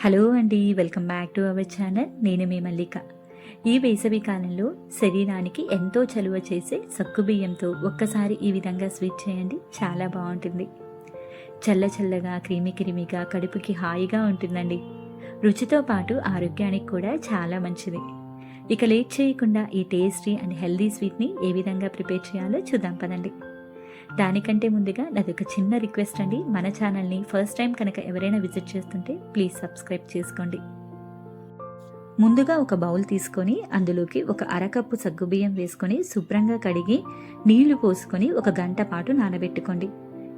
Hello అండి, welcome back to our channel. నేను మీ మల్లిక. ఈ వేసవి కాలంలో శరీరానికి ఎంతో చలువ చేసే సగ్గుబియ్యంతో ఒక్కసారి ఈ విధంగా స్వీట్ చేయండి, చాలా బాగుంటుంది. చల్ల చల్లగా క్రీమీగా కడుపుకి హాయిగా ఉంటుందండి. రుచితో పాటు ఆరోగ్యానికి కూడా చాలా మంచిది. ఇక లేట్ చేయకుండా ఈ టేస్టీ అండ్ హెల్దీ స్వీట్ని ఏ విధంగా ప్రిపేర్ చేయాలో చూద్దాం పదండి. దానికంటే ముందుగా నాదొక చిన్న రిక్వెస్ట్ అండి, మన ఛానల్ని ఫస్ట్ టైం కనుక ఎవరైనా విజిట్ చేస్తుంటే ప్లీజ్ సబ్స్క్రైబ్ చేసుకోండి. ముందుగా ఒక బౌల్ తీసుకొని అందులోకి ఒక అరకప్పు సగ్గుబియ్యం వేసుకొని శుభ్రంగా కడిగి నీళ్లు పోసుకొని 1 గంట పాటు నానబెట్టుకోండి.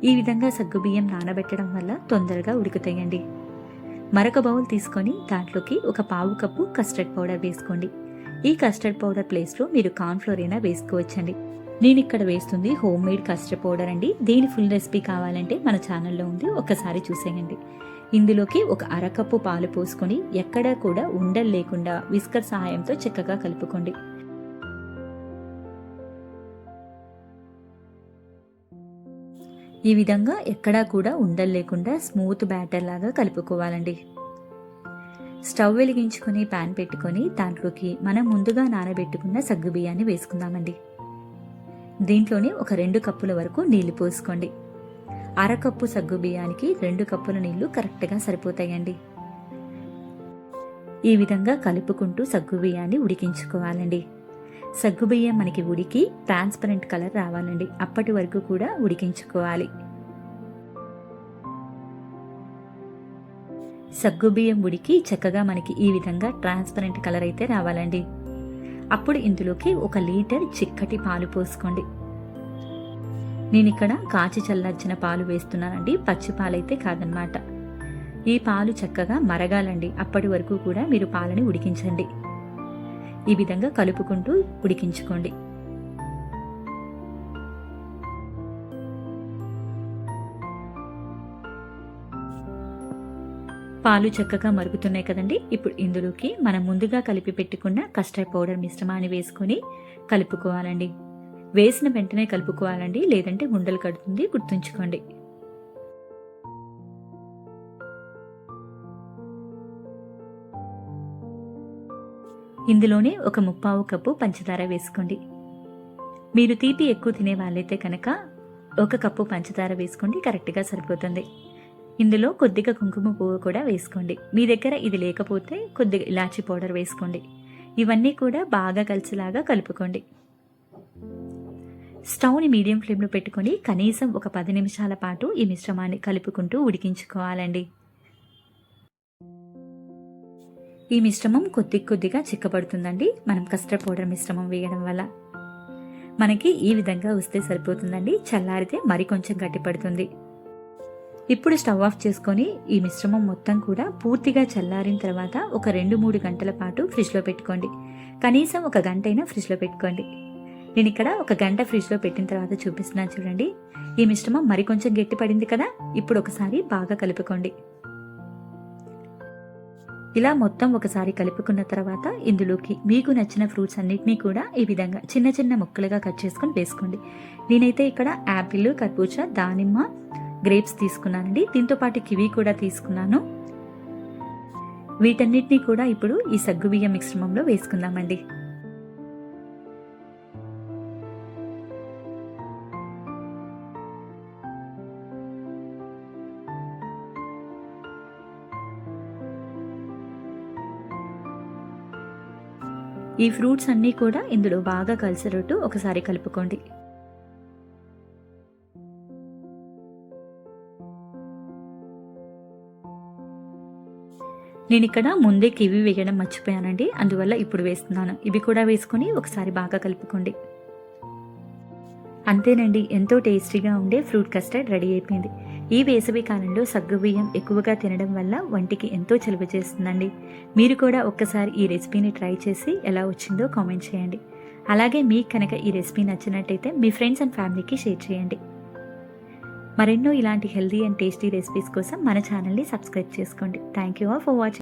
ఈ విధంగా సగ్గుబియ్యం నానబెట్టడం వల్ల తొందరగా ఉడుకుతాయండి. మరొక బౌల్ తీసుకొని దాంట్లోకి 1/4 కప్పు కస్టర్డ్ పౌడర్ వేసుకోండి. ఈ కస్టర్డ్ పౌడర్ ప్లేస్లో మీరు కార్న్ఫ్లోర్ అయినా వేసుకోవచ్చండి. నేను ఇక్కడ వేస్తుంది హోమ్ మేడ్ కస్టర్డ్ పౌడర్ అండి. దీని ఫుల్ రెసిపీ కావాలంటే మన ఛానల్లో ఉంది, ఒక్కసారి చూసేయండి. ఇందులోకి 1 అరకప్పు పాలు పోసుకొని ఎక్కడా కూడా ఉండలు లేకుండా విస్కర్ సహాయంతో చక్కగా కలుపుకోండి. ఈ విధంగా ఎక్కడా కూడా ఉండలు లేకుండా స్మూత్ బ్యాటర్ లాగా కలుపుకోవాలండి. స్టవ్ వెలిగించుకొని ప్యాన్ పెట్టుకొని దాంట్లోకి మనం ముందుగా నానబెట్టుకున్న సగ్గుబియ్యాన్ని వేసుకుందామండి. దీంట్లోనే 2 కప్పుల వరకు నీళ్లు పోసుకోండి. అరకప్పు సగ్గు బియ్యానికి 2 కప్పుల నీళ్లు కరెక్ట్గా సరిపోతాయండి. ఈ విధంగా కలుపుకుంటూ సగ్గు బియ్యాన్ని ఉడికించుకోవాలండి. సగ్గు బియ్యం మనకి ఉడికి ట్రాన్స్పరెంట్ కలర్ రావాలండి, అప్పటి వరకు కూడా ఉడికించుకోవాలి. సగ్గు బియ్యం ఉడికి చక్కగా మనకి ఈ విధంగా ట్రాన్స్పరెంట్ కలర్ అయితే రావాలండి. అప్పుడు ఇందులోకి 1 లీటర్ చిక్కటి పాలు పోసుకోండి. నేను ఇక్కడ కాచి చల్లార్చిన పాలు వేస్తున్నానండి, పచ్చి పాలైతే కాదనమాట. ఈ పాలు చక్కగా మరగాలండి, అప్పటి వరకు కూడా మీరు పాలని ఉడికించండి. ఈ విధంగా కలుపుకుంటూ ఉడికించుకోండి. పాలు చక్కగా మరుగుతున్నాయి కదండి. ఇప్పుడు ఇందులోకి మనం ముందుగా కలిపి పెట్టుకున్న కస్టర్డ్ పౌడర్ మిశ్రమాన్ని వేసుకొని కలుపుకోవాలండి. వేసిన వెంటనే కలుపుకోవాలండి, లేదంటే ఉండలు కడుతుంది, గుర్తుంచుకోండి. ఇందులోనే 1/3 కప్పు పంచదార వేసుకోండి. మీరు తీపి ఎక్కువ తినే వాళ్ళైతే కనుక 1 కప్పు పంచదార వేసుకోండి, కరెక్ట్గా సరిపోతుంది. ఇందులో కొద్దిగా కుంకుమ పువ్వు కూడా వేసుకోండి. మీ దగ్గర ఇది లేకపోతే కొద్దిగా ఇలాచీ పౌడర్ వేసుకోండి. ఇవన్నీ కూడా బాగా కలిసిలాగా కలుపుకోండి. స్టవ్ని మీడియం ఫ్లేమ్లో పెట్టుకొని కనీసం ఒక 10 నిమిషాల పాటు ఈ మిశ్రమాన్ని కలుపుకుంటూ ఉడికించుకోవాలండి. ఈ మిశ్రమం కొద్దిగా చిక్కబడుతుందండి, మనం కస్టర్డ్ పౌడర్ మిశ్రమం వేయడం వల్ల. మనకి ఈ విధంగా వస్తే సరిపోతుందండి. చల్లారితే మరికొంచెం గట్టిపడుతుంది. ఇప్పుడు స్టవ్ ఆఫ్ చేసుకొని ఈ మిశ్రమం మొత్తం కూడా పూర్తిగా చల్లారిన తర్వాత ఒక 2-3 గంటల పాటు ఫ్రిడ్జ్లో పెట్టుకోండి. కనీసం 1 గంట అయినా ఫ్రిడ్జ్లో పెట్టుకోండి. నేను ఇక్కడ 1 గంట ఫ్రిడ్జ్లో పెట్టిన తర్వాత చూపిస్తున్నాను చూడండి. ఈ మిశ్రమం మరికొంచెం గట్టిపడింది కదా. ఇప్పుడు ఒకసారి బాగా కలుపుకోండి. ఇలా మొత్తం ఒకసారి కలుపుకున్న తర్వాత ఇందులోకి మీకు నచ్చిన ఫ్రూట్స్ అన్నిటినీ కూడా ఈ విధంగా చిన్న చిన్న ముక్కలుగా కట్ చేసుకొని వేసుకోండి. నేనైతే ఇక్కడ యాపిల్, కర్బూజా, దానిమ్మ, గ్రేప్స్ తీసుకున్నానండి. దీంతో పాటు కివి కూడా తీసుకున్నాను. వీటన్నిటినీ కూడా ఇప్పుడు ఈ సగ్గుబియ్యం మిశ్రమంలో వేసుకుందామండి. ఈ ఫ్రూట్స్ అన్నీ కూడా ఇందులో బాగా కలిసేటట్టు ఒకసారి కలుపుకోండి. నేను ఇక్కడ ముందే కివి వేయడం మర్చిపోయానండి, అందువల్ల ఇప్పుడు వేస్తున్నాను. ఇవి కూడా వేసుకొని ఒకసారి బాగా కలుపుకోండి. అంతేనండి, ఎంతో టేస్టీగా ఉండే ఫ్రూట్ కస్టర్డ్ రెడీ అయిపోయింది. ఈ వేసవి కాలంలో సగ్గుబియ్యం ఎక్కువగా తినడం వల్ల వంటికి ఎంతో చలువ చేస్తుందండి. మీరు కూడా ఒక్కసారి ఈ రెసిపీని ట్రై చేసి ఎలా వచ్చిందో కామెంట్ చేయండి. అలాగే మీకు కనుక ఈ రెసిపీ నచ్చినట్టయితే మీ ఫ్రెండ్స్ అండ్ ఫ్యామిలీకి షేర్ చేయండి. మరెన్నో ఇలాంటి హెల్దీ అండ్ టేస్టీ రెసిపీస్ కోసం మన ఛానల్ని సబ్స్క్రైబ్ చేసుకోండి. Thank you all for watching.